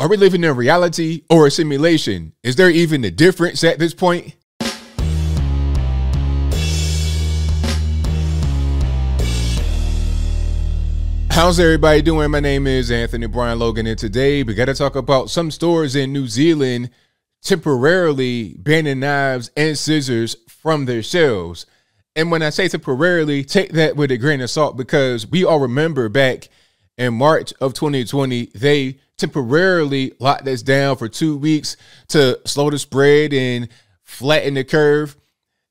Are we living in reality or a simulation? Is there even a difference at this point? How's everybody doing? My name is Anthony Brian Logan, and today we got to talk about some stores in New Zealand temporarily banning knives and scissors from their shelves. And when I say temporarily, take that with a grain of salt, because we all remember back in March of 2020, they temporarily locked us down for 2 weeks to slow the spread and flatten the curve.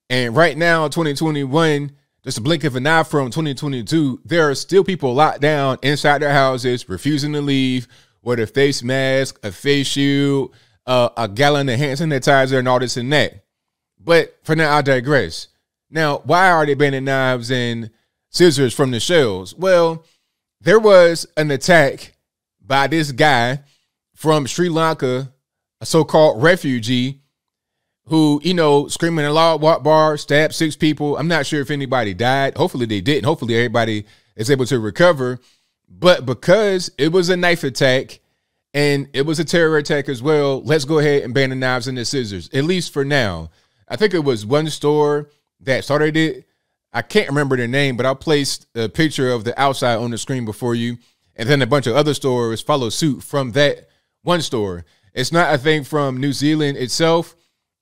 And right now, 2021, just a blink of an eye from 2022, there are still people locked down inside their houses, refusing to leave with a face mask, a face shield, a gallon of hand sanitizer, and all this and that. But for now, I digress. Now, why are they banning knives and scissors from the shelves? Well, there was an attack by this guy from Sri Lanka, a so-called refugee, who, screaming Allahu Akbar, stabbed 6 people. I'm not sure if anybody died. Hopefully they didn't. Hopefully everybody is able to recover. But because it was a knife attack and it was a terror attack as well, let's go ahead and ban the knives and the scissors, at least for now. I think it was one store that started it. I can't remember their name, but I'll place a picture of the outside on the screen before you. And then a bunch of other stores follow suit from that one store. It's not a thing from New Zealand itself.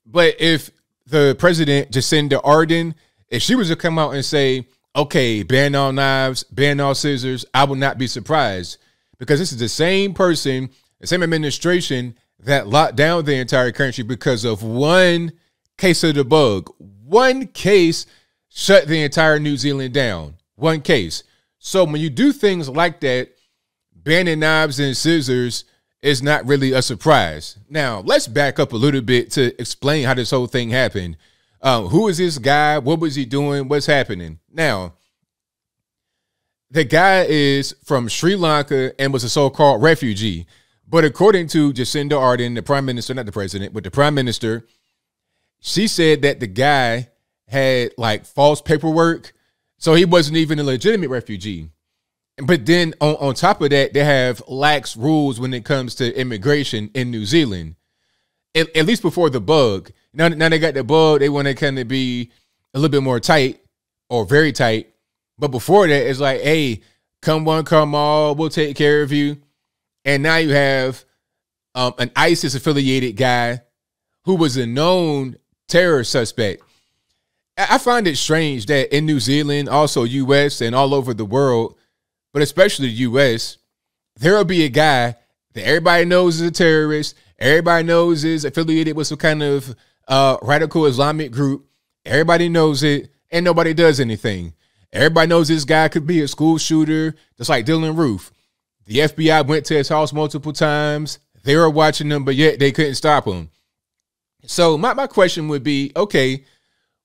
But if the president, Jacinda Ardern, if she was to come out and say, okay, ban all knives, ban all scissors, I would not be surprised, because this is the same person, the same administration that locked down the entire country because of one case of the bug. One case shut the entire New Zealand down. One case. So when you do things like that, banning knives and scissors is not really a surprise. Now, let's back up a little bit to explain how this whole thing happened. Who is this guy? What was he doing? What's happening? Now, the guy is from Sri Lanka and was a so-called refugee. But according to Jacinda Ardern, the prime minister, not the president, but the prime minister, she said that the guy had like false paperwork. So he wasn't even a legitimate refugee. But then on top of that, they have lax rules when it comes to immigration in New Zealand, at least before the bug. Now they got the bug, they want to kind of be a little bit more tight or very tight. But before that, it's like, hey, come one, come all, we'll take care of you. And now you have an ISIS affiliated guy who was a known terror suspect. I find it strange that in New Zealand, also US and all over the world, but especially the U.S., there will be a guy that everybody knows is a terrorist, everybody knows is affiliated with some kind of radical Islamic group. Everybody knows it, and nobody does anything. Everybody knows this guy could be a school shooter, just like Dylan Roof. The FBI went to his house multiple times. They were watching him, but yet they couldn't stop him. So my question would be, okay,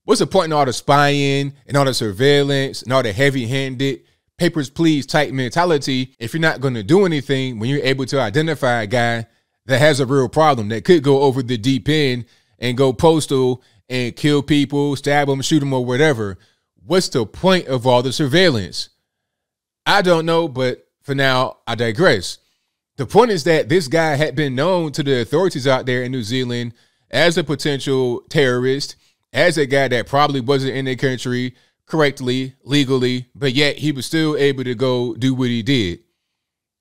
what's the point in all the spying and all the surveillance and all the heavy-handed papers, please type mentality if you're not going to do anything when you're able to identify a guy that has a real problem that could go over the deep end and go postal and kill people, stab them, shoot them, or whatever? What's the point of all the surveillance? I don't know, but for now, I digress. The point is that this guy had been known to the authorities out there in New Zealand as a potential terrorist, as a guy that probably wasn't in the country correctly, legally, but yet he was still able to go do what he did.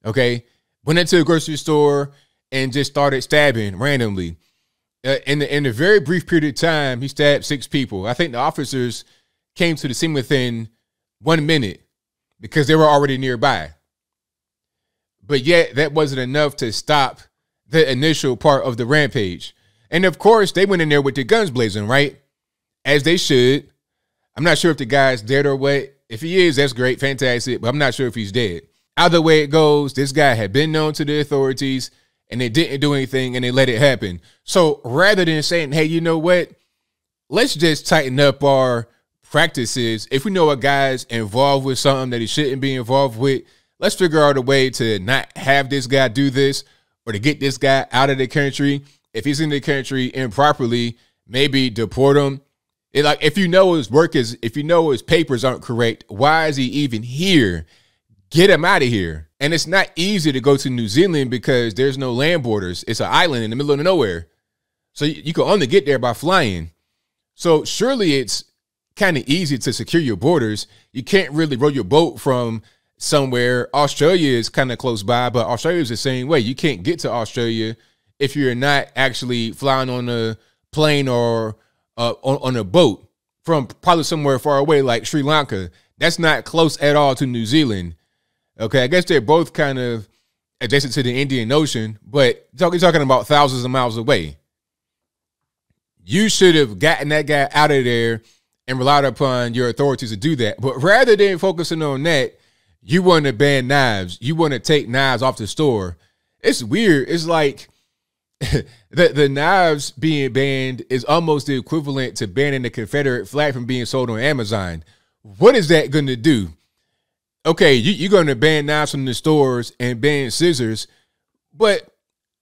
Okay, went into a grocery store and just started stabbing randomly. In a very brief period of time, he stabbed 6 people. I think the officers came to the scene within 1 minute because they were already nearby. But yet that wasn't enough to stop the initial part of the rampage. And of course, they went in there with their guns blazing, right? As they should. I'm not sure if the guy's dead or what. If he is, that's great, fantastic, but I'm not sure if he's dead. Either way it goes, this guy had been known to the authorities and they didn't do anything and they let it happen. So rather than saying, hey, you know what? Let's just tighten up our practices. If we know a guy's involved with something that he shouldn't be involved with, let's figure out a way to not have this guy do this or to get this guy out of the country. If he's in the country improperly, maybe deport him. Like, if you know his work is, if you know his papers aren't correct, why is he even here? get them out of here. And it's not easy to go to New Zealand because there's no land borders. It's an island in the middle of nowhere. So you can only get there by flying. So surely it's kind of easy to secure your borders. You can't really row your boat from somewhere. Australia is kind of close by, but Australia is the same way. You can't get to Australia if you're not actually flying on a plane or on a boat from probably somewhere far away like Sri Lanka. That's not close at all to New Zealand. Okay, I guess they're both kind of adjacent to the Indian Ocean, but you're talking about thousands of miles away. You should have gotten that guy out of there and relied upon your authorities to do that. But rather than focusing on that, you want to ban knives. You want to take knives off the store. It's weird. It's like the knives being banned is almost the equivalent to banning the Confederate flag from being sold on Amazon. What is that going to do? Okay, you're going to ban knives from the stores and ban scissors, but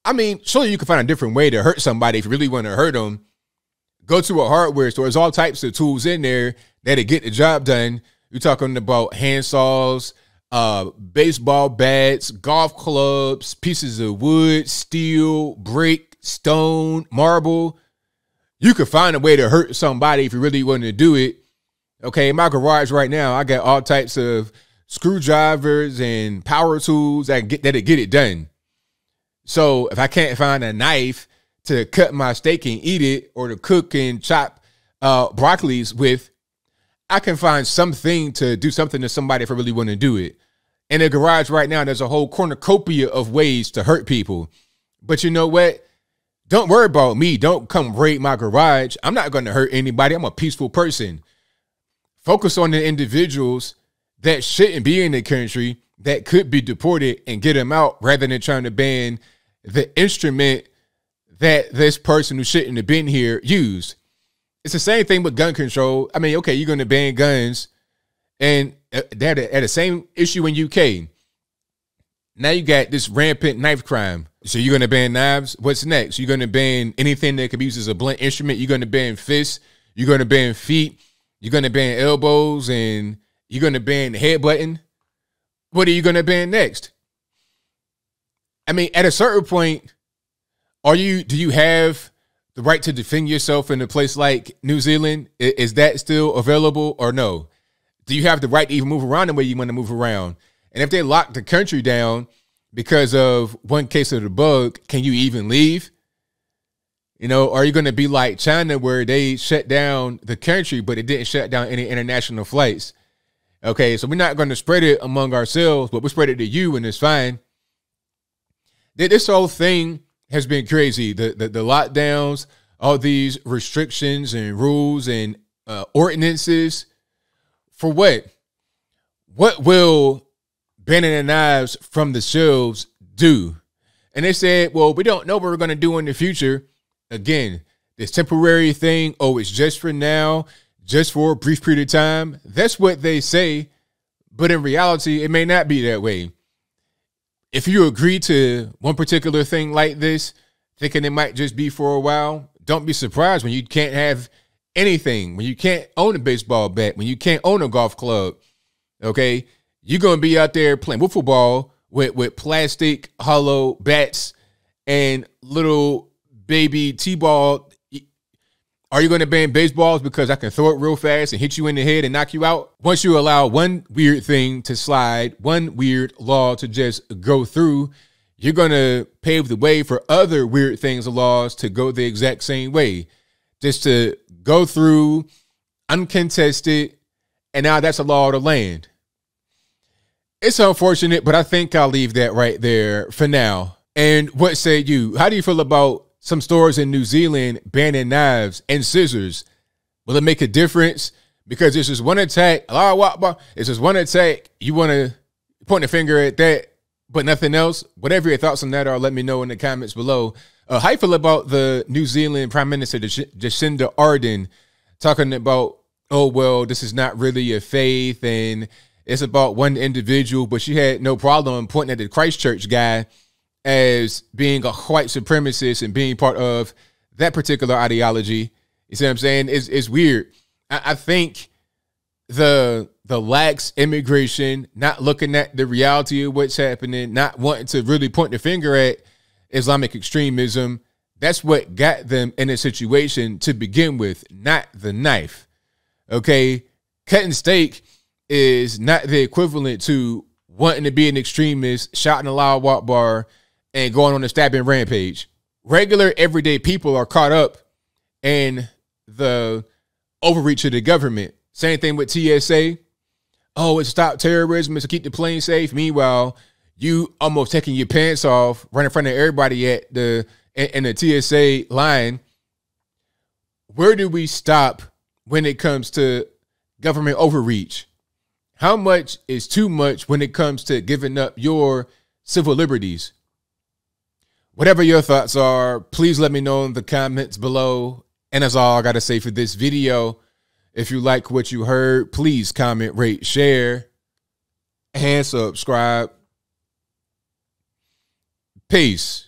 I mean, surely you can find a different way to hurt somebody if you really want to hurt them. Go to a hardware store. There's all types of tools in there that'll get the job done. You're talking about handsaws, baseball bats, golf clubs, pieces of wood, steel, brick, stone, marble. You could find a way to hurt somebody if you really want to do it. Okay, in my garage right now, I got all types of screwdrivers and power tools that'll get it done. So if I can't find a knife to cut my steak and eat it, or to cook and chop broccolis with, I can find something to do something to somebody if I really want to do it. In the garage right now, there's a whole cornucopia of ways to hurt people. But you know what? Don't worry about me. Don't come raid my garage. I'm not going to hurt anybody. I'm a peaceful person. Focus on the individuals that shouldn't be in the country, that could be deported, and get them out, rather than trying to ban the instrument that this person who shouldn't have been here used. It's the same thing with gun control. I mean, okay, you're going to ban guns, and they had the same issue in UK. Now you got this rampant knife crime. So you're going to ban knives? What's next? You're going to ban anything that could be used as a blunt instrument. You're going to ban fists. You're going to ban feet. You're going to ban elbows, and you're going to ban headbutting. What are you going to ban next? I mean, at a certain point, do you have the right to defend yourself in a place like New Zealand? Is that still available or no? Do you have the right to even move around the way you want to move around? And if they lock the country down because of one case of the bug, can you even leave? You know, are you going to be like China, where they shut down the country, but it didn't shut down any international flights? Okay, so we're not going to spread it among ourselves, but we spread it to you, and it's fine. This whole thing has been crazy. The lockdowns, all these restrictions and rules and ordinances. For what? What will banning the knives from the shelves do? And they said, well, we don't know what we're going to do in the future. Again, this temporary thing, oh, it's just for now, just for a brief period of time. That's what they say. But in reality, it may not be that way. If you agree to one particular thing like this, thinking it might just be for a while, don't be surprised when you can't have anything, when you can't own a baseball bat, when you can't own a golf club. Okay, you're going to be out there playing wiffle ball with plastic hollow bats and little baby T-ball. Are you going to ban baseballs because I can throw it real fast and hit you in the head and knock you out? Once you allow one weird thing to slide, one weird law to just go through, you're going to pave the way for other weird things and laws to go the exact same way. Just to go through, uncontested, and now that's a law of the land. It's unfortunate, but I think I'll leave that right there for now. And what say you? How do you feel about some stores in New Zealand banning knives and scissors? Will it make a difference? Because it's just one attack. It's just one attack. You want to point a finger at that, but nothing else. Whatever your thoughts on that are, let me know in the comments below. How you feel about the New Zealand Prime Minister, Jacinda Ardern, talking about, oh, well, this is not really a faith and it's about one individual, but she had no problem pointing at the Christchurch guy as being a white supremacist and being part of that particular ideology. You see what I'm saying? It's weird. I think the the lax immigration, not looking at the reality of what's happening, not wanting to really point the finger at Islamic extremism. That's what got them in a situation to begin with, not the knife. Okay, cutting steak is not the equivalent to wanting to be an extremist, shouting Allahu Akbar, and going on a stabbing rampage. Regular, everyday people are caught up in the overreach of the government. Same thing with TSA. Oh, it's to stop terrorism, it's to keep the plane safe. Meanwhile, you almost taking your pants off right in front of everybody at in the TSA line. Where do we stop when it comes to government overreach? How much is too much when it comes to giving up your civil liberties? Whatever your thoughts are, please let me know in the comments below. And that's all I got to say for this video. If you like what you heard, please comment, rate, share, and subscribe. Peace.